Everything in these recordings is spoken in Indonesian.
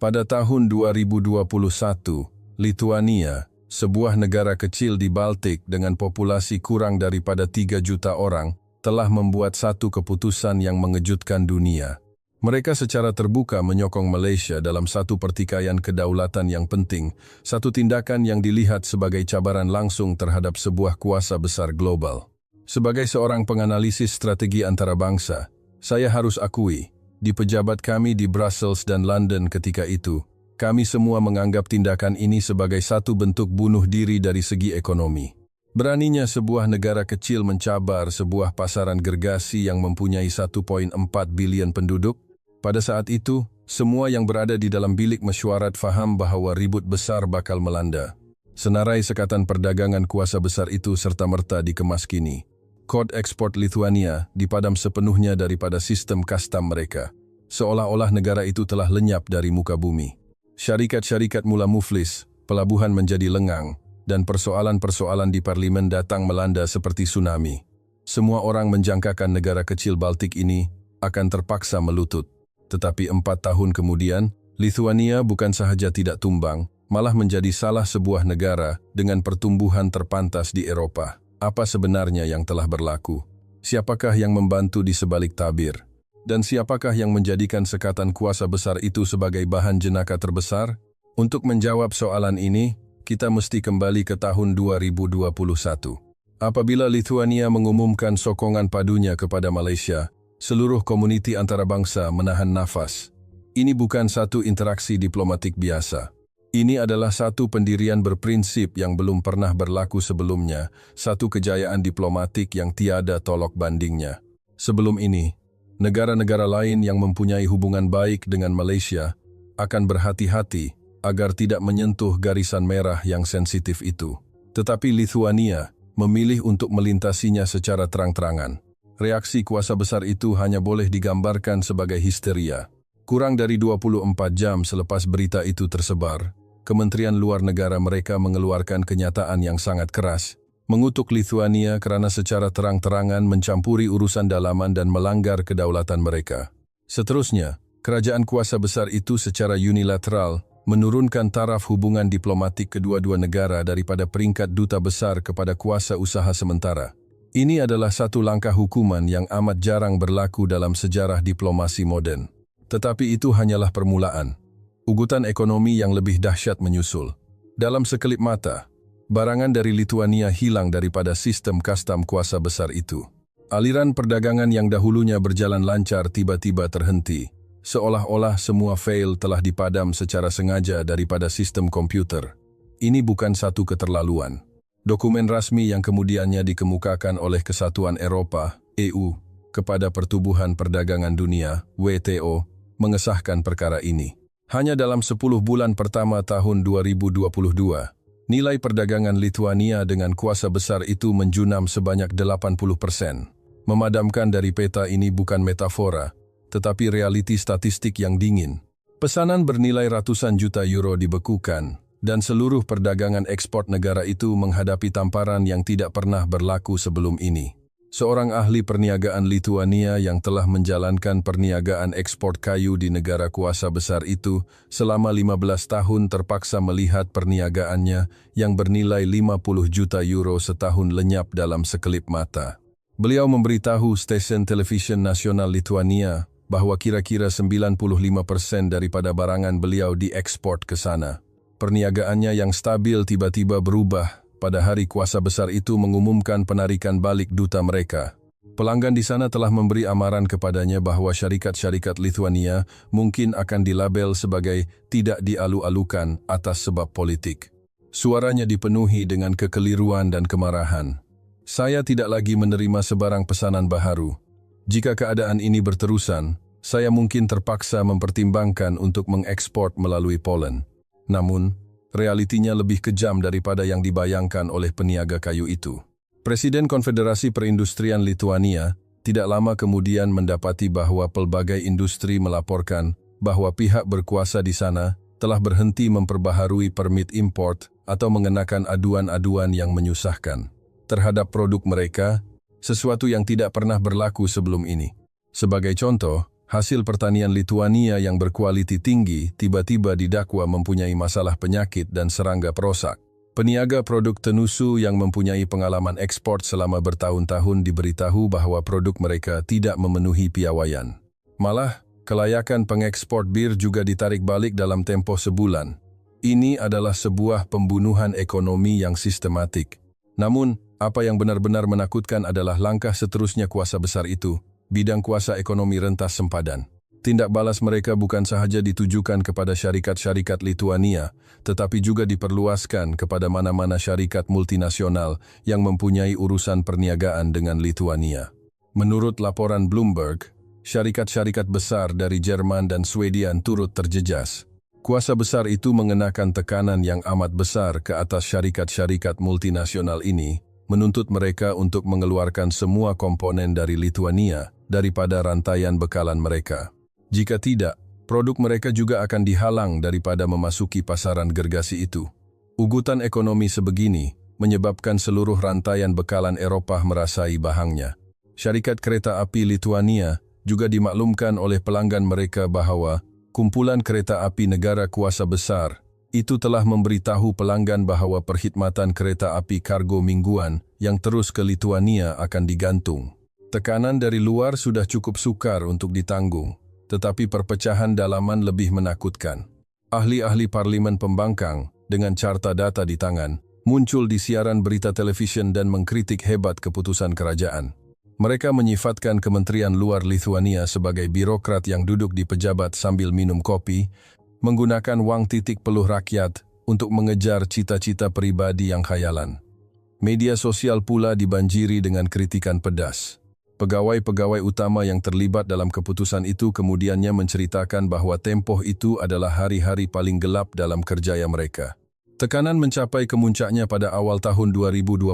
Pada tahun 2021, Lithuania, sebuah negara kecil di Baltik dengan populasi kurang daripada 3 juta orang, telah membuat satu keputusan yang mengejutkan dunia. Mereka secara terbuka menyokong Malaysia dalam satu pertikaian kedaulatan yang penting, satu tindakan yang dilihat sebagai cabaran langsung terhadap sebuah kuasa besar global. Sebagai seorang penganalisis strategi antarabangsa, saya harus akui, di pejabat kami di Brussels dan London ketika itu, kami semua menganggap tindakan ini sebagai satu bentuk bunuh diri dari segi ekonomi. Beraninya sebuah negara kecil mencabar sebuah pasaran gergasi yang mempunyai 1,4 bilion penduduk. Pada saat itu, semua yang berada di dalam bilik mesyuarat faham bahwa ribut besar bakal melanda. Senarai sekatan perdagangan kuasa besar itu serta-merta dikemaskini. Kod ekspor Lithuania dipadam sepenuhnya daripada sistem kastam mereka, seolah-olah negara itu telah lenyap dari muka bumi. Syarikat-syarikat mula muflis, pelabuhan menjadi lengang, dan persoalan-persoalan di parlimen datang melanda seperti tsunami. Semua orang menjangkakan negara kecil Baltik ini akan terpaksa melutut. Tetapi 4 tahun kemudian, Lithuania bukan sahaja tidak tumbang, malah menjadi salah sebuah negara dengan pertumbuhan terpantas di Eropa. Apa sebenarnya yang telah berlaku? Siapakah yang membantu di sebalik tabir? Dan siapakah yang menjadikan sekatan kuasa besar itu sebagai bahan jenaka terbesar? Untuk menjawab soalan ini, kita mesti kembali ke tahun 2021. Apabila Lithuania mengumumkan sokongan padunya kepada Malaysia, seluruh komuniti antarabangsa menahan nafas. Ini bukan satu interaksi diplomatik biasa. Ini adalah satu pendirian berprinsip yang belum pernah berlaku sebelumnya, satu kejayaan diplomatik yang tiada tolok bandingnya. Sebelum ini, negara-negara lain yang mempunyai hubungan baik dengan Malaysia akan berhati-hati agar tidak menyentuh garisan merah yang sensitif itu. Tetapi Lithuania memilih untuk melintasinya secara terang-terangan. Reaksi kuasa besar itu hanya boleh digambarkan sebagai histeria. Kurang dari 24 jam selepas berita itu tersebar, Kementerian Luar Negara mereka mengeluarkan kenyataan yang sangat keras, mengutuk Lithuania kerana secara terang-terangan mencampuri urusan dalaman dan melanggar kedaulatan mereka. Seterusnya, kerajaan kuasa besar itu secara unilateral menurunkan taraf hubungan diplomatik kedua-dua negara daripada peringkat duta besar kepada kuasa usaha sementara. Ini adalah satu langkah hukuman yang amat jarang berlaku dalam sejarah diplomasi moden. Tetapi itu hanyalah permulaan. Ugutan ekonomi yang lebih dahsyat menyusul. Dalam sekelip mata, barangan dari Lithuania hilang daripada sistem kastam kuasa besar itu. Aliran perdagangan yang dahulunya berjalan lancar tiba-tiba terhenti, seolah-olah semua fail telah dipadam secara sengaja daripada sistem komputer. Ini bukan satu keterlaluan. Dokumen rasmi yang kemudiannya dikemukakan oleh Kesatuan Eropa, EU, kepada Pertubuhan Perdagangan Dunia, WTO, mengesahkan perkara ini. Hanya dalam 10 bulan pertama tahun 2022, nilai perdagangan Lithuania dengan kuasa besar itu menjunam sebanyak 80%. Memadamkan dari peta ini bukan metafora, tetapi realiti statistik yang dingin. Pesanan bernilai ratusan juta euro dibekukan, dan seluruh perdagangan ekspor negara itu menghadapi tamparan yang tidak pernah berlaku sebelum ini. Seorang ahli perniagaan Lithuania yang telah menjalankan perniagaan ekspor kayu di negara kuasa besar itu selama 15 tahun terpaksa melihat perniagaannya yang bernilai 50 juta euro setahun lenyap dalam sekelip mata. Beliau memberitahu stesen televisi nasional Lithuania bahwa kira-kira 95% daripada barangan beliau diekspor ke sana. Perniagaannya yang stabil tiba-tiba berubah pada hari kuasa besar itu mengumumkan penarikan balik duta mereka. Pelanggan di sana telah memberi amaran kepadanya bahwa syarikat-syarikat Lithuania mungkin akan dilabel sebagai tidak dialu-alukan atas sebab politik. Suaranya dipenuhi dengan kekeliruan dan kemarahan. Saya tidak lagi menerima sebarang pesanan baharu. Jika keadaan ini berterusan, saya mungkin terpaksa mempertimbangkan untuk mengekspor melalui Poland. Namun, realitinya lebih kejam daripada yang dibayangkan oleh peniaga kayu itu. Presiden Konfederasi Perindustrian Lithuania tidak lama kemudian mendapati bahwa pelbagai industri melaporkan bahwa pihak berkuasa di sana telah berhenti memperbaharui permit import atau mengenakan aduan-aduan yang menyusahkan terhadap produk mereka, sesuatu yang tidak pernah berlaku sebelum ini. Sebagai contoh, Hasil pertanian Lituania yang berkualiti tinggi tiba-tiba didakwa mempunyai masalah penyakit dan serangga perosak. Peniaga produk tenusu yang mempunyai pengalaman ekspor selama bertahun-tahun diberitahu bahwa produk mereka tidak memenuhi piawaian. Malah, kelayakan pengekspor bir juga ditarik balik dalam tempo sebulan. Ini adalah sebuah pembunuhan ekonomi yang sistematik. Namun, apa yang benar-benar menakutkan adalah langkah seterusnya kuasa besar itu. Bidang kuasa ekonomi rentas sempadan. Tindak balas mereka bukan sahaja ditujukan kepada syarikat-syarikat Lituania, tetapi juga diperluaskan kepada mana-mana syarikat multinasional yang mempunyai urusan perniagaan dengan Lituania. Menurut laporan Bloomberg, syarikat-syarikat besar dari Jerman dan Swedia turut terjejas. Kuasa besar itu mengenakan tekanan yang amat besar ke atas syarikat-syarikat multinasional ini, menuntut mereka untuk mengeluarkan semua komponen dari Lituania daripada rantaian bekalan mereka. Jika tidak, produk mereka juga akan dihalang daripada memasuki pasaran gergasi itu. Ugutan ekonomi sebegini menyebabkan seluruh rantaian bekalan Eropa merasai bahangnya. Syarikat kereta api Lituania juga dimaklumkan oleh pelanggan mereka bahwa kumpulan kereta api negara kuasa besar itu telah memberitahu pelanggan bahwa perkhidmatan kereta api kargo mingguan yang terus ke Lituania akan digantung. Tekanan dari luar sudah cukup sukar untuk ditanggung, tetapi perpecahan dalaman lebih menakutkan. Ahli-ahli parlimen pembangkang dengan carta data di tangan muncul di siaran berita televisyen dan mengkritik hebat keputusan kerajaan. Mereka menyifatkan Kementerian Luar Lituania sebagai birokrat yang duduk di pejabat sambil minum kopi, menggunakan wang titik peluh rakyat untuk mengejar cita-cita pribadi yang khayalan. Media sosial pula dibanjiri dengan kritikan pedas. Pegawai-pegawai utama yang terlibat dalam keputusan itu kemudiannya menceritakan bahwa tempoh itu adalah hari-hari paling gelap dalam kerjaya mereka. Tekanan mencapai kemuncaknya pada awal tahun 2022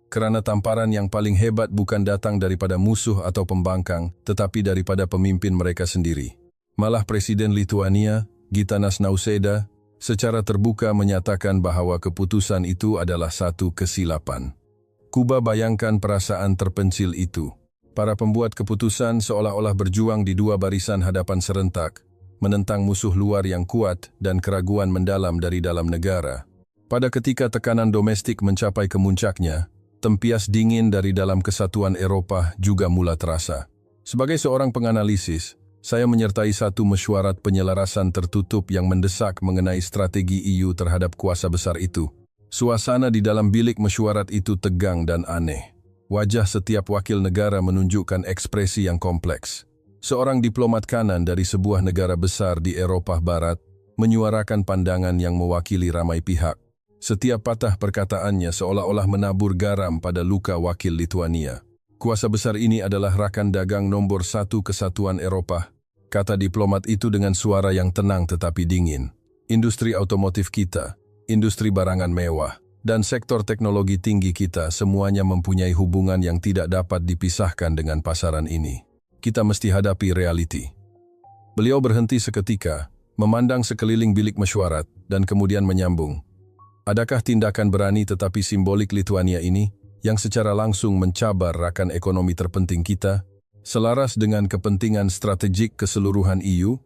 karena tamparan yang paling hebat bukan datang daripada musuh atau pembangkang, tetapi daripada pemimpin mereka sendiri. Malah Presiden Lituania, Gitanas Nausėda, secara terbuka menyatakan bahwa keputusan itu adalah satu kesilapan. Kuba bayangkan perasaan terpencil itu. Para pembuat keputusan seolah-olah berjuang di dua barisan hadapan serentak, menentang musuh luar yang kuat dan keraguan mendalam dari dalam negara. Pada ketika tekanan domestik mencapai kemuncaknya, tempias dingin dari dalam kesatuan Eropa juga mula terasa. Sebagai seorang penganalisis, saya menyertai satu mesyuarat penyelarasan tertutup yang mendesak mengenai strategi EU terhadap kuasa besar itu. Suasana di dalam bilik mesyuarat itu tegang dan aneh. Wajah setiap wakil negara menunjukkan ekspresi yang kompleks. Seorang diplomat kanan dari sebuah negara besar di Eropa Barat menyuarakan pandangan yang mewakili ramai pihak. Setiap patah perkataannya seolah-olah menabur garam pada luka wakil Lituania. Kuasa besar ini adalah rakan dagang nomor 1 kesatuan Eropa, kata diplomat itu dengan suara yang tenang tetapi dingin. Industri otomotif kita, industri barangan mewah, dan sektor teknologi tinggi kita semuanya mempunyai hubungan yang tidak dapat dipisahkan dengan pasaran ini. Kita mesti hadapi realiti. Beliau berhenti seketika, memandang sekeliling bilik mesyuarat, dan kemudian menyambung. Adakah tindakan berani tetapi simbolik Lituania ini, yang secara langsung mencabar rakan ekonomi terpenting kita, selaras dengan kepentingan strategik keseluruhan EU?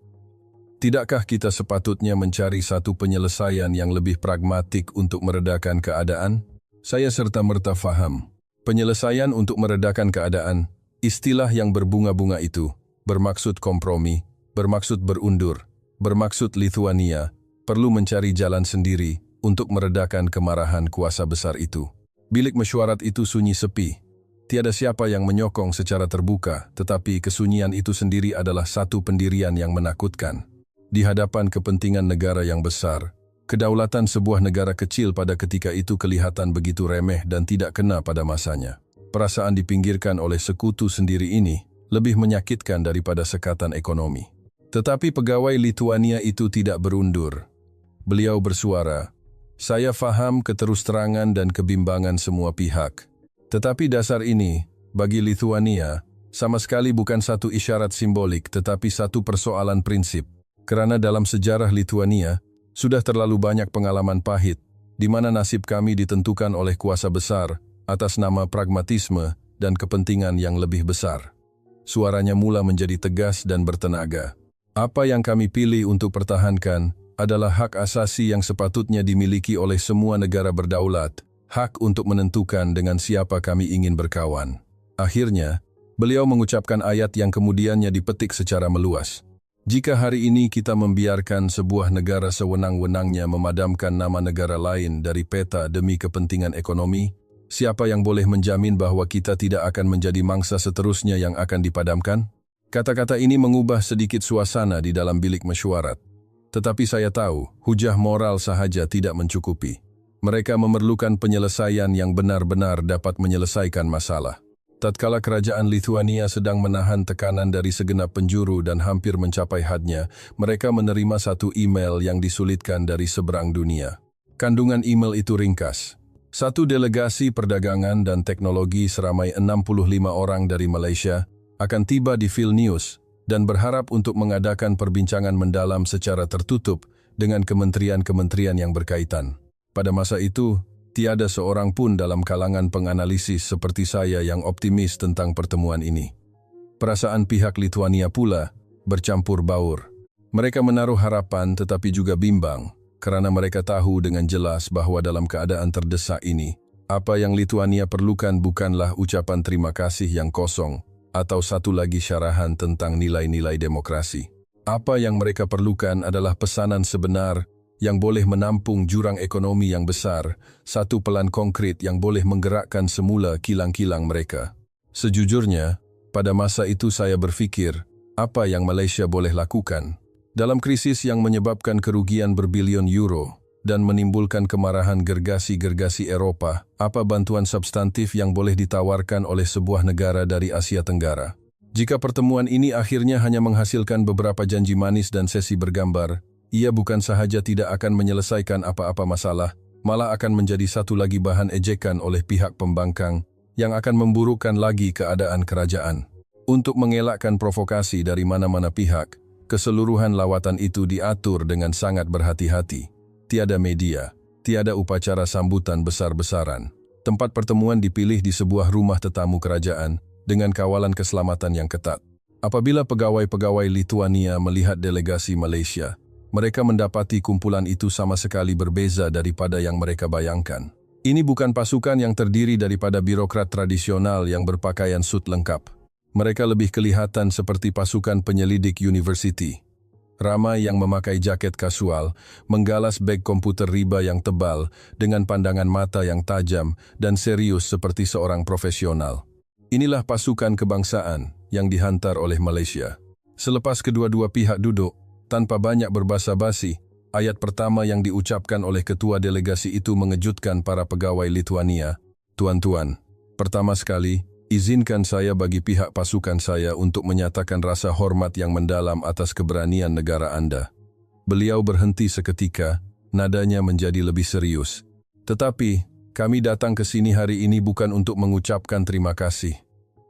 Tidakkah kita sepatutnya mencari satu penyelesaian yang lebih pragmatik untuk meredakan keadaan? Saya serta-merta faham. Penyelesaian untuk meredakan keadaan, istilah yang berbunga-bunga itu, bermaksud kompromi, bermaksud berundur, bermaksud Lituania, perlu mencari jalan sendiri untuk meredakan kemarahan kuasa besar itu. Bilik mesyuarat itu sunyi sepi. Tiada siapa yang menyokong secara terbuka, tetapi kesunyian itu sendiri adalah satu pendirian yang menakutkan. Di hadapan kepentingan negara yang besar, kedaulatan sebuah negara kecil pada ketika itu kelihatan begitu remeh dan tidak kena pada masanya. Perasaan dipinggirkan oleh sekutu sendiri ini lebih menyakitkan daripada sekatan ekonomi. Tetapi pegawai Lituania itu tidak berundur. Beliau bersuara, "Saya faham keterus-terangan dan kebimbangan semua pihak. Tetapi dasar ini, bagi Lituania, sama sekali bukan satu isyarat simbolik tetapi satu persoalan prinsip. Karena dalam sejarah Lituania, sudah terlalu banyak pengalaman pahit, di mana nasib kami ditentukan oleh kuasa besar atas nama pragmatisme dan kepentingan yang lebih besar. Suaranya mula menjadi tegas dan bertenaga. Apa yang kami pilih untuk pertahankan adalah hak asasi yang sepatutnya dimiliki oleh semua negara berdaulat, hak untuk menentukan dengan siapa kami ingin berkawan. Akhirnya, beliau mengucapkan ayat yang kemudiannya dipetik secara meluas. Jika hari ini kita membiarkan sebuah negara sewenang-wenangnya memadamkan nama negara lain dari peta demi kepentingan ekonomi, siapa yang boleh menjamin bahwa kita tidak akan menjadi mangsa seterusnya yang akan dipadamkan? Kata-kata ini mengubah sedikit suasana di dalam bilik mesyuarat. Tetapi saya tahu, hujah moral sahaja tidak mencukupi. Mereka memerlukan penyelesaian yang benar-benar dapat menyelesaikan masalah. Tatkala kerajaan Lithuania sedang menahan tekanan dari segenap penjuru dan hampir mencapai hadnya, mereka menerima satu email yang disulitkan dari seberang dunia. Kandungan email itu ringkas. Satu delegasi perdagangan dan teknologi seramai 65 orang dari Malaysia akan tiba di Vilnius dan berharap untuk mengadakan perbincangan mendalam secara tertutup dengan kementerian-kementerian yang berkaitan. Pada masa itu, tiada seorang pun dalam kalangan penganalisis seperti saya yang optimis tentang pertemuan ini. Perasaan pihak Lithuania pula bercampur baur. Mereka menaruh harapan tetapi juga bimbang, karena mereka tahu dengan jelas bahwa dalam keadaan terdesak ini, apa yang Lithuania perlukan bukanlah ucapan terima kasih yang kosong, atau satu lagi syarahan tentang nilai-nilai demokrasi. Apa yang mereka perlukan adalah pesanan sebenar yang boleh menampung jurang ekonomi yang besar, satu pelan konkret yang boleh menggerakkan semula kilang-kilang mereka. Sejujurnya, pada masa itu saya berfikir, apa yang Malaysia boleh lakukan? Dalam krisis yang menyebabkan kerugian berbilion euro dan menimbulkan kemarahan gergasi-gergasi Eropa, apa bantuan substantif yang boleh ditawarkan oleh sebuah negara dari Asia Tenggara? Jika pertemuan ini akhirnya hanya menghasilkan beberapa janji manis dan sesi bergambar, ia bukan sahaja tidak akan menyelesaikan apa-apa masalah, malah akan menjadi satu lagi bahan ejekan oleh pihak pembangkang yang akan memburukkan lagi keadaan kerajaan. Untuk mengelakkan provokasi dari mana-mana pihak, keseluruhan lawatan itu diatur dengan sangat berhati-hati. Tiada media, tiada upacara sambutan besar-besaran. Tempat pertemuan dipilih di sebuah rumah tetamu kerajaan dengan kawalan keselamatan yang ketat. Apabila pegawai-pegawai Lithuania melihat delegasi Malaysia, mereka mendapati kumpulan itu sama sekali berbeza daripada yang mereka bayangkan. Ini bukan pasukan yang terdiri daripada birokrat tradisional yang berpakaian sut lengkap. Mereka lebih kelihatan seperti pasukan penyelidik university. Ramai yang memakai jaket kasual, menggalas beg komputer riba yang tebal dengan pandangan mata yang tajam dan serius seperti seorang profesional. Inilah pasukan kebangsaan yang dihantar oleh Malaysia. Selepas kedua-dua pihak duduk, tanpa banyak berbasa-basi, ayat pertama yang diucapkan oleh ketua delegasi itu mengejutkan para pegawai Lithuania. Tuan-tuan, pertama sekali, izinkan saya bagi pihak pasukan saya untuk menyatakan rasa hormat yang mendalam atas keberanian negara Anda. Beliau berhenti seketika, nadanya menjadi lebih serius. Tetapi, kami datang ke sini hari ini bukan untuk mengucapkan terima kasih.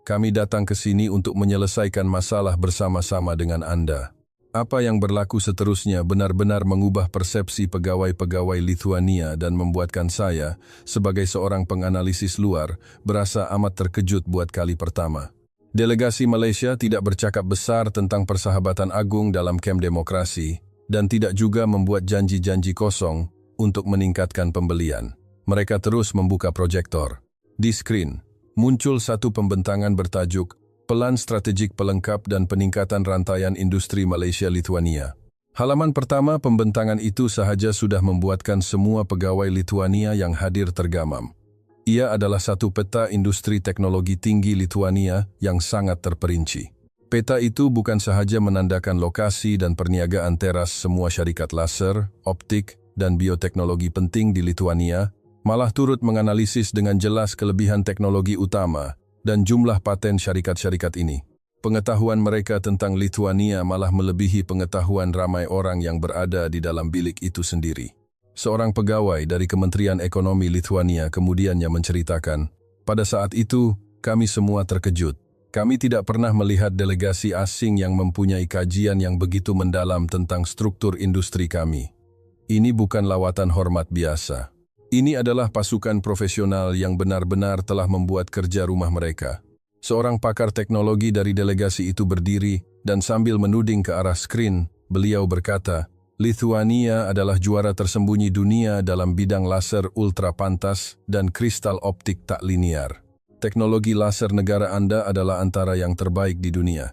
Kami datang ke sini untuk menyelesaikan masalah bersama-sama dengan Anda. Apa yang berlaku seterusnya benar-benar mengubah persepsi pegawai-pegawai Lithuania dan membuatkan saya, sebagai seorang penganalisis luar, berasa amat terkejut buat kali pertama. Delegasi Malaysia tidak bercakap besar tentang persahabatan agung dalam kem demokrasi dan tidak juga membuat janji-janji kosong untuk meningkatkan pembelian. Mereka terus membuka proyektor. Di skrin, muncul satu pembentangan bertajuk Pelan Strategik Pelengkap dan Peningkatan Rantaian Industri Malaysia-Lithuania. Halaman pertama pembentangan itu sahaja sudah membuatkan semua pegawai Lithuania yang hadir tergamam. Ia adalah satu peta industri teknologi tinggi Lithuania yang sangat terperinci. Peta itu bukan sahaja menandakan lokasi dan perniagaan teras semua syarikat laser, optik, dan bioteknologi penting di Lithuania, malah turut menganalisis dengan jelas kelebihan teknologi utama dan jumlah paten syarikat-syarikat ini. Pengetahuan mereka tentang Lithuania malah melebihi pengetahuan ramai orang yang berada di dalam bilik itu sendiri. Seorang pegawai dari Kementerian Ekonomi Lithuania kemudiannya menceritakan, pada saat itu, kami semua terkejut. Kami tidak pernah melihat delegasi asing yang mempunyai kajian yang begitu mendalam tentang struktur industri kami. Ini bukan lawatan hormat biasa. Ini adalah pasukan profesional yang benar-benar telah membuat kerja rumah mereka. Seorang pakar teknologi dari delegasi itu berdiri dan sambil menuding ke arah skrin, beliau berkata, Lithuania adalah juara tersembunyi dunia dalam bidang laser ultra pantas dan kristal optik tak linear. Teknologi laser negara Anda adalah antara yang terbaik di dunia.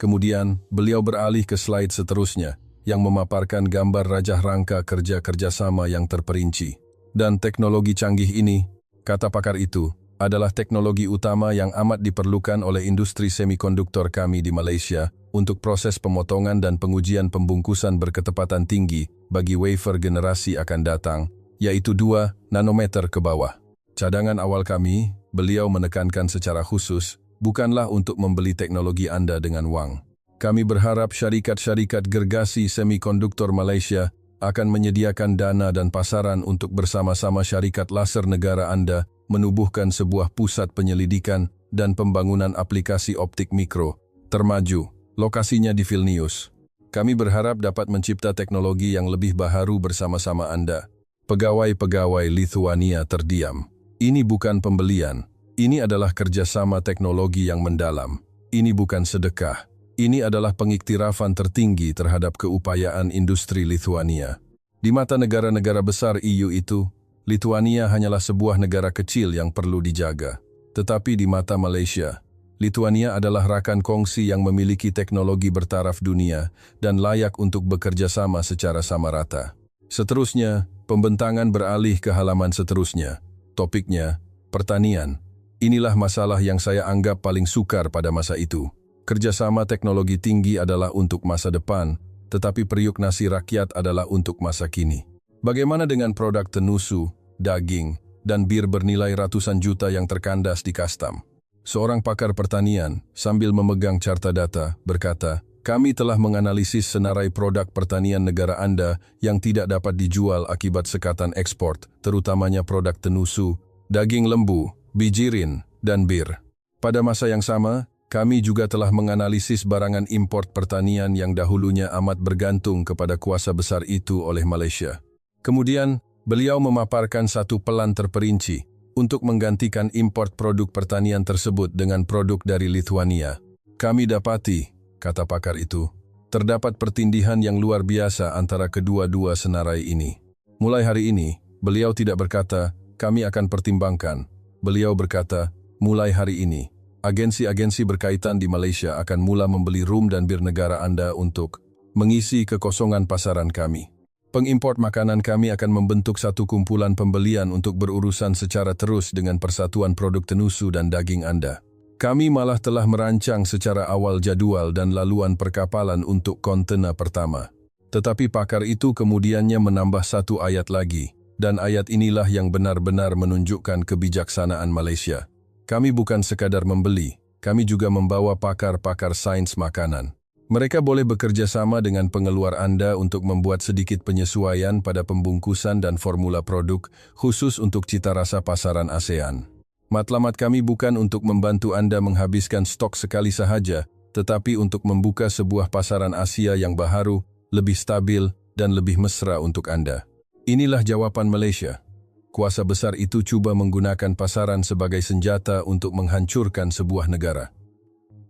Kemudian, beliau beralih ke slide seterusnya, yang memaparkan gambar rajah rangka kerja-kerjasama yang terperinci. Dan teknologi canggih ini, kata pakar itu, adalah teknologi utama yang amat diperlukan oleh industri semikonduktor kami di Malaysia untuk proses pemotongan dan pengujian pembungkusan berketepatan tinggi bagi wafer generasi akan datang, yaitu 2 nanometer ke bawah. Cadangan awal kami, beliau menekankan secara khusus, bukanlah untuk membeli teknologi Anda dengan wang. Kami berharap syarikat-syarikat gergasi semikonduktor Malaysia akan menyediakan dana dan pasaran untuk bersama-sama syarikat laser negara Anda menubuhkan sebuah pusat penyelidikan dan pembangunan aplikasi optik mikro termaju, lokasinya di Vilnius. Kami berharap dapat mencipta teknologi yang lebih baharu bersama-sama Anda. Pegawai-pegawai Lithuania terdiam. Ini bukan pembelian. Ini adalah kerjasama teknologi yang mendalam. Ini bukan sedekah. Ini adalah pengiktirafan tertinggi terhadap keupayaan industri Lithuania. Di mata negara-negara besar EU itu, Lithuania hanyalah sebuah negara kecil yang perlu dijaga. Tetapi di mata Malaysia, Lithuania adalah rakan kongsi yang memiliki teknologi bertaraf dunia dan layak untuk bekerja sama secara sama rata. Seterusnya, pembentangan beralih ke halaman seterusnya. Topiknya, pertanian. Inilah masalah yang saya anggap paling sukar pada masa itu. Kerjasama teknologi tinggi adalah untuk masa depan, tetapi periuk nasi rakyat adalah untuk masa kini. Bagaimana dengan produk tenusu, daging, dan bir bernilai ratusan juta yang terkandas di kastam? Seorang pakar pertanian, sambil memegang carta data, berkata, kami telah menganalisis senarai produk pertanian negara Anda yang tidak dapat dijual akibat sekatan ekspor, terutamanya produk tenusu, daging lembu, bijirin, dan bir. Pada masa yang sama, kami juga telah menganalisis barangan import pertanian yang dahulunya amat bergantung kepada kuasa besar itu oleh Malaysia. Kemudian, beliau memaparkan satu pelan terperinci untuk menggantikan import produk pertanian tersebut dengan produk dari Lithuania. Kami dapati, kata pakar itu, terdapat pertindihan yang luar biasa antara kedua-dua senarai ini. Mulai hari ini, beliau tidak berkata, kami akan pertimbangkan. Beliau berkata, mulai hari ini, agensi-agensi berkaitan di Malaysia akan mula membeli rum dan bir negara Anda untuk mengisi kekosongan pasaran kami. Pengimport makanan kami akan membentuk satu kumpulan pembelian untuk berurusan secara terus dengan persatuan produk tenusu dan daging Anda. Kami malah telah merancang secara awal jadwal dan laluan perkapalan untuk kontena pertama. Tetapi pakar itu kemudiannya menambah satu ayat lagi, dan ayat inilah yang benar-benar menunjukkan kebijaksanaan Malaysia. Kami bukan sekadar membeli, kami juga membawa pakar-pakar sains makanan. Mereka boleh bekerja sama dengan pengeluar Anda untuk membuat sedikit penyesuaian pada pembungkusan dan formula produk khusus untuk cita rasa pasaran ASEAN. Matlamat kami bukan untuk membantu Anda menghabiskan stok sekali sahaja, tetapi untuk membuka sebuah pasaran Asia yang baharu, lebih stabil, dan lebih mesra untuk Anda. Inilah jawaban Malaysia. Kuasa besar itu cuba menggunakan pasaran sebagai senjata untuk menghancurkan sebuah negara.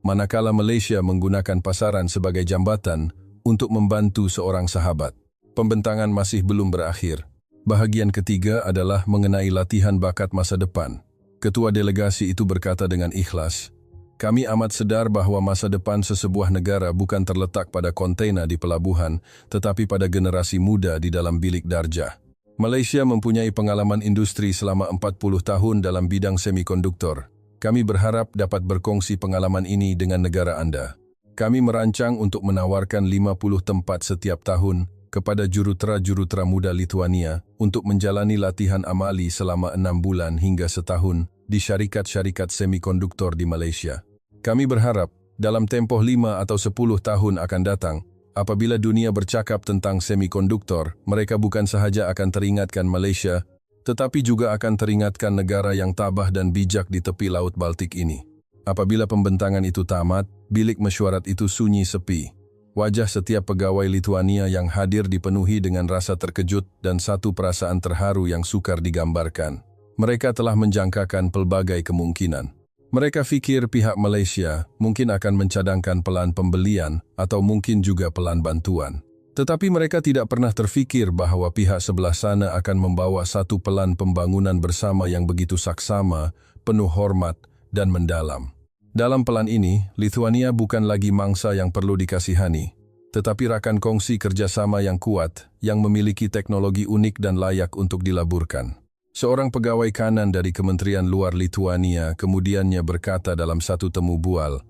Manakala Malaysia menggunakan pasaran sebagai jambatan untuk membantu seorang sahabat. Pembentangan masih belum berakhir. Bahagian ketiga adalah mengenai latihan bakat masa depan. Ketua delegasi itu berkata dengan ikhlas, kami amat sedar bahwa masa depan sesebuah negara bukan terletak pada kontainer di pelabuhan, tetapi pada generasi muda di dalam bilik darjah. Malaysia mempunyai pengalaman industri selama 40 tahun dalam bidang semikonduktor. Kami berharap dapat berkongsi pengalaman ini dengan negara Anda. Kami merancang untuk menawarkan 50 tempat setiap tahun kepada jurutera-jurutera muda Lithuania untuk menjalani latihan amali selama 6 bulan hingga setahun di syarikat-syarikat semikonduktor di Malaysia. Kami berharap dalam tempoh 5 atau 10 tahun akan datang, apabila dunia bercakap tentang semikonduktor, mereka bukan sahaja akan teringatkan Malaysia, tetapi juga akan teringatkan negara yang tabah dan bijak di tepi Laut Baltik ini. Apabila pembentangan itu tamat, bilik mesyuarat itu sunyi sepi. Wajah setiap pegawai Lithuania yang hadir dipenuhi dengan rasa terkejut dan satu perasaan terharu yang sukar digambarkan. Mereka telah menjangkakan pelbagai kemungkinan. Mereka pikir pihak Malaysia mungkin akan mencadangkan pelan pembelian atau mungkin juga pelan bantuan. Tetapi mereka tidak pernah terfikir bahwa pihak sebelah sana akan membawa satu pelan pembangunan bersama yang begitu saksama, penuh hormat, dan mendalam. Dalam pelan ini, Lithuania bukan lagi mangsa yang perlu dikasihani, tetapi rakan kongsi kerjasama yang kuat, yang memiliki teknologi unik dan layak untuk dilaburkan. Seorang pegawai kanan dari Kementerian Luar Lithuania kemudiannya berkata dalam satu temu bual,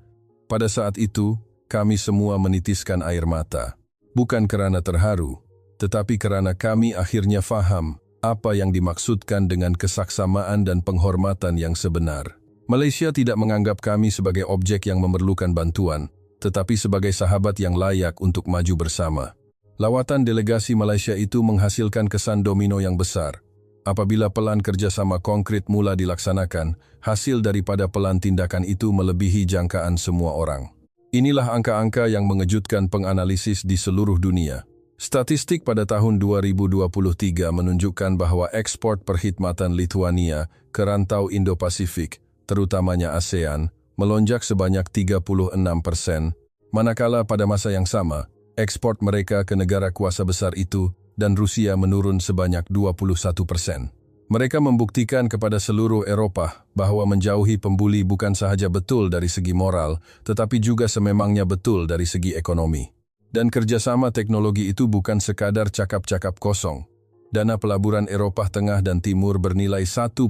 "Pada saat itu, kami semua menitiskan air mata. Bukan kerana terharu, tetapi kerana kami akhirnya faham apa yang dimaksudkan dengan kesaksamaan dan penghormatan yang sebenar. Malaysia tidak menganggap kami sebagai objek yang memerlukan bantuan, tetapi sebagai sahabat yang layak untuk maju bersama." Lawatan delegasi Malaysia itu menghasilkan kesan domino yang besar. Apabila pelan kerjasama konkret mula dilaksanakan, hasil daripada pelan tindakan itu melebihi jangkaan semua orang. Inilah angka-angka yang mengejutkan penganalisis di seluruh dunia. Statistik pada tahun 2023 menunjukkan bahwa ekspor perkhidmatan Lithuania ke rantau Indo-Pasifik, terutamanya ASEAN, melonjak sebanyak 36%, manakala pada masa yang sama, ekspor mereka ke negara kuasa besar itu dan Rusia menurun sebanyak 21%. Mereka membuktikan kepada seluruh Eropah bahwa menjauhi pembuli bukan sahaja betul dari segi moral, tetapi juga sememangnya betul dari segi ekonomi. Dan kerjasama teknologi itu bukan sekadar cakap-cakap kosong. Dana pelaburan Eropah Tengah dan Timur bernilai $1.1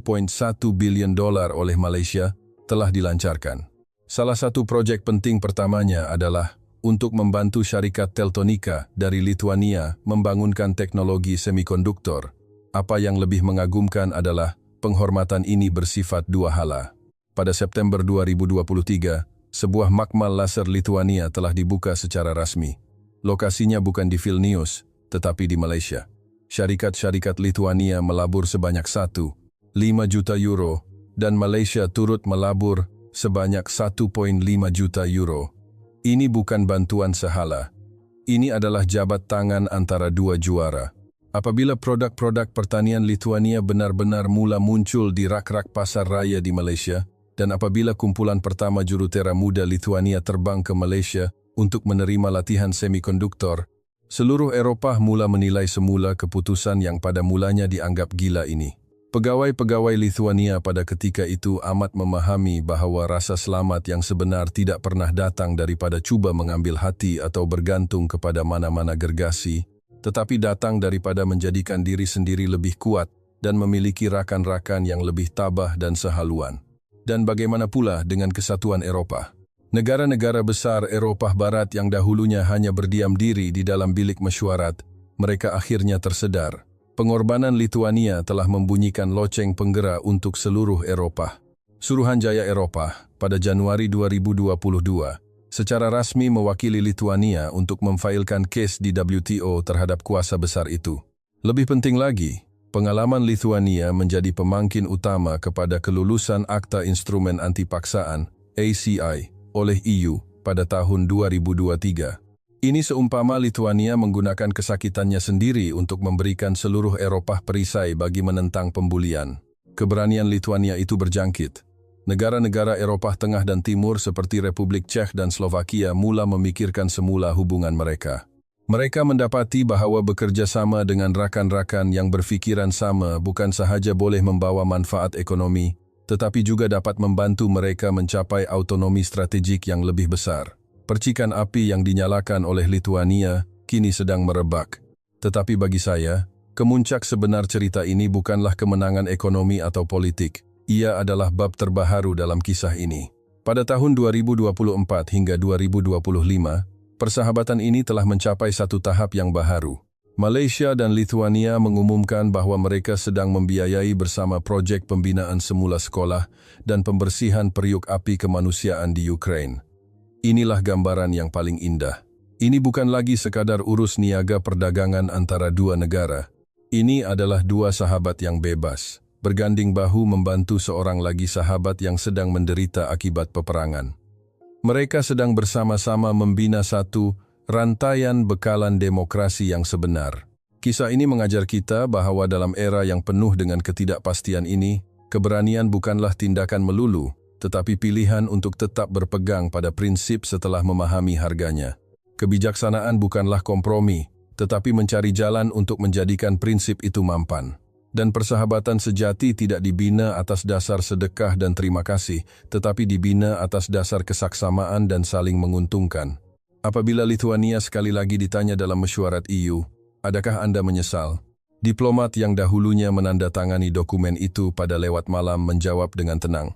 bilion oleh Malaysia telah dilancarkan. Salah satu proyek penting pertamanya adalah untuk membantu syarikat Teltonika dari Lithuania membangunkan teknologi semikonduktor. Apa yang lebih mengagumkan adalah penghormatan ini bersifat dua hala. Pada September 2023, sebuah makmal laser Lithuania telah dibuka secara rasmi. Lokasinya bukan di Vilnius, tetapi di Malaysia. Syarikat-syarikat Lithuania melabur sebanyak 1,5 juta euro dan Malaysia turut melabur sebanyak 1,5 juta euro. Ini bukan bantuan sehala. Ini adalah jabat tangan antara dua juara. Apabila produk-produk pertanian Lithuania benar-benar mula muncul di rak-rak pasar raya di Malaysia, dan apabila kumpulan pertama jurutera muda Lithuania terbang ke Malaysia untuk menerima latihan semikonduktor, seluruh Eropah mula menilai semula keputusan yang pada mulanya dianggap gila ini. Pegawai-pegawai Lithuania pada ketika itu amat memahami bahwa rasa selamat yang sebenar tidak pernah datang daripada cuba mengambil hati atau bergantung kepada mana-mana gergasi, tetapi datang daripada menjadikan diri sendiri lebih kuat dan memiliki rakan-rakan yang lebih tabah dan sehaluan. Dan bagaimana pula dengan kesatuan Eropah? Negara-negara besar Eropah Barat yang dahulunya hanya berdiam diri di dalam bilik mesyuarat, mereka akhirnya tersedar. Pengorbanan Lithuania telah membunyikan loceng penggerak untuk seluruh Eropah. Suruhanjaya Eropah pada Januari 2022 secara rasmi mewakili Lithuania untuk memfailkan kes di WTO terhadap kuasa besar itu. Lebih penting lagi, pengalaman Lithuania menjadi pemangkin utama kepada kelulusan Akta Instrumen Antipaksaan (ACI) oleh EU pada tahun 2023. Ini seumpama Lithuania menggunakan kesakitannya sendiri untuk memberikan seluruh Eropah perisai bagi menentang pembulian. Keberanian Lithuania itu berjangkit. Negara-negara Eropah Tengah dan Timur seperti Republik Czech dan Slovakia mula memikirkan semula hubungan mereka. Mereka mendapati bahwa bekerja sama dengan rakan-rakan yang berfikiran sama bukan sahaja boleh membawa manfaat ekonomi, tetapi juga dapat membantu mereka mencapai autonomi strategik yang lebih besar. Percikan api yang dinyalakan oleh Lithuania kini sedang merebak. Tetapi bagi saya, kemuncak sebenar cerita ini bukanlah kemenangan ekonomi atau politik. Ia adalah bab terbaharu dalam kisah ini. Pada tahun 2024 hingga 2025, persahabatan ini telah mencapai satu tahap yang baharu. Malaysia dan Lithuania mengumumkan bahwa mereka sedang membiayai bersama proyek pembinaan semula sekolah dan pembersihan periuk api kemanusiaan di Ukraina. Inilah gambaran yang paling indah. Ini bukan lagi sekadar urus niaga perdagangan antara dua negara. Ini adalah dua sahabat yang bebas, berganding bahu membantu seorang lagi sahabat yang sedang menderita akibat peperangan. Mereka sedang bersama-sama membina satu rantaian bekalan demokrasi yang sebenar. Kisah ini mengajar kita bahwa dalam era yang penuh dengan ketidakpastian ini, keberanian bukanlah tindakan melulu, tetapi pilihan untuk tetap berpegang pada prinsip setelah memahami harganya. Kebijaksanaan bukanlah kompromi, tetapi mencari jalan untuk menjadikan prinsip itu mampan. Dan persahabatan sejati tidak dibina atas dasar sedekah dan terima kasih, tetapi dibina atas dasar kesaksamaan dan saling menguntungkan. Apabila Lithuania sekali lagi ditanya dalam mesyuarat EU, adakah Anda menyesal? Diplomat yang dahulunya menandatangani dokumen itu pada lewat malam menjawab dengan tenang.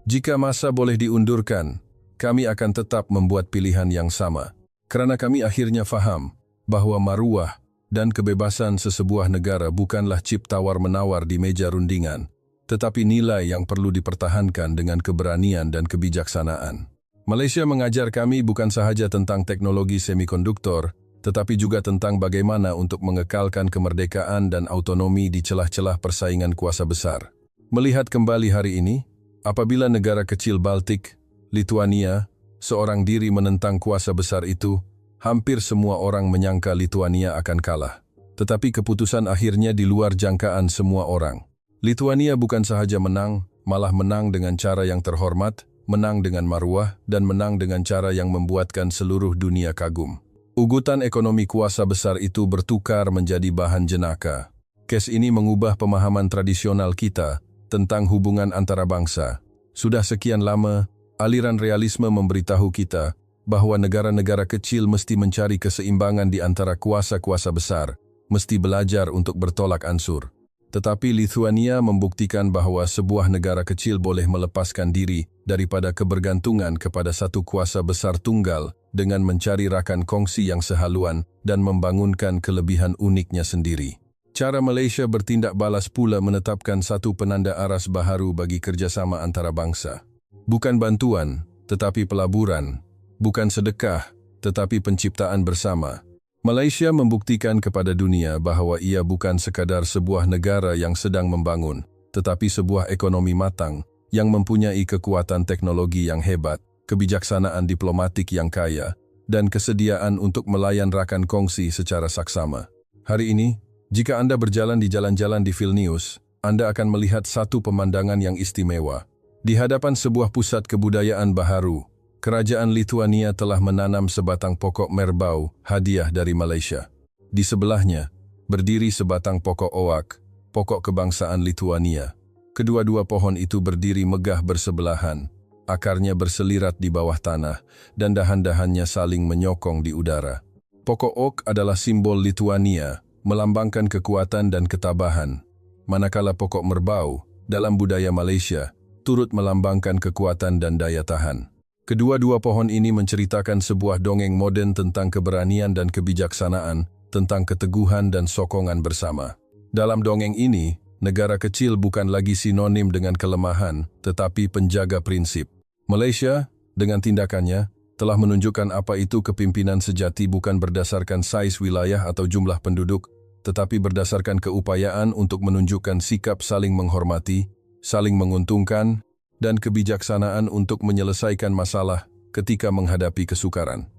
Jika masa boleh diundurkan, kami akan tetap membuat pilihan yang sama. Karena kami akhirnya faham bahwa maruah dan kebebasan sesebuah negara bukanlah chip tawar-menawar di meja rundingan, tetapi nilai yang perlu dipertahankan dengan keberanian dan kebijaksanaan. Malaysia mengajar kami bukan sahaja tentang teknologi semikonduktor, tetapi juga tentang bagaimana untuk mengekalkan kemerdekaan dan autonomi di celah-celah persaingan kuasa besar. Melihat kembali hari ini, apabila negara kecil Baltik, Lithuania, seorang diri menentang kuasa besar itu, hampir semua orang menyangka Lithuania akan kalah. Tetapi keputusan akhirnya di luar jangkaan semua orang. Lithuania bukan sahaja menang, malah menang dengan cara yang terhormat, menang dengan maruah, dan menang dengan cara yang membuatkan seluruh dunia kagum. Ugutan ekonomi kuasa besar itu bertukar menjadi bahan jenaka. Kes ini mengubah pemahaman tradisional kita tentang hubungan antara bangsa. Sudah sekian lama, aliran realisme memberitahu kita bahwa negara-negara kecil mesti mencari keseimbangan di antara kuasa-kuasa besar, mesti belajar untuk bertolak ansur. Tetapi Lithuania membuktikan bahwa sebuah negara kecil boleh melepaskan diri daripada kebergantungan kepada satu kuasa besar tunggal dengan mencari rakan kongsi yang sehaluan dan membangunkan kelebihan uniknya sendiri. Cara Malaysia bertindak balas pula menetapkan satu penanda aras baharu bagi kerjasama antara bangsa. Bukan bantuan, tetapi pelaburan. Bukan sedekah, tetapi penciptaan bersama. Malaysia membuktikan kepada dunia bahwa ia bukan sekadar sebuah negara yang sedang membangun, tetapi sebuah ekonomi matang yang mempunyai kekuatan teknologi yang hebat, kebijaksanaan diplomatik yang kaya, dan kesediaan untuk melayan rakan kongsi secara saksama. Hari ini, jika Anda berjalan di jalan-jalan di Vilnius, Anda akan melihat satu pemandangan yang istimewa. Di hadapan sebuah pusat kebudayaan baharu, Kerajaan Lithuania telah menanam sebatang pokok merbau, hadiah dari Malaysia. Di sebelahnya, berdiri sebatang pokok oak, pokok kebangsaan Lithuania. Kedua-dua pohon itu berdiri megah bersebelahan, akarnya berselirat di bawah tanah, dan dahan-dahannya saling menyokong di udara. Pokok oak adalah simbol Lithuania, melambangkan kekuatan dan ketabahan. Manakala pokok merbau, dalam budaya Malaysia, turut melambangkan kekuatan dan daya tahan. Kedua-dua pohon ini menceritakan sebuah dongeng moden tentang keberanian dan kebijaksanaan, tentang keteguhan dan sokongan bersama. Dalam dongeng ini, negara kecil bukan lagi sinonim dengan kelemahan, tetapi penjaga prinsip. Malaysia, dengan tindakannya, telah menunjukkan apa itu kepimpinan sejati bukan berdasarkan saiz wilayah atau jumlah penduduk, tetapi berdasarkan keupayaan untuk menunjukkan sikap saling menghormati, saling menguntungkan, dan kebijaksanaan untuk menyelesaikan masalah ketika menghadapi kesukaran.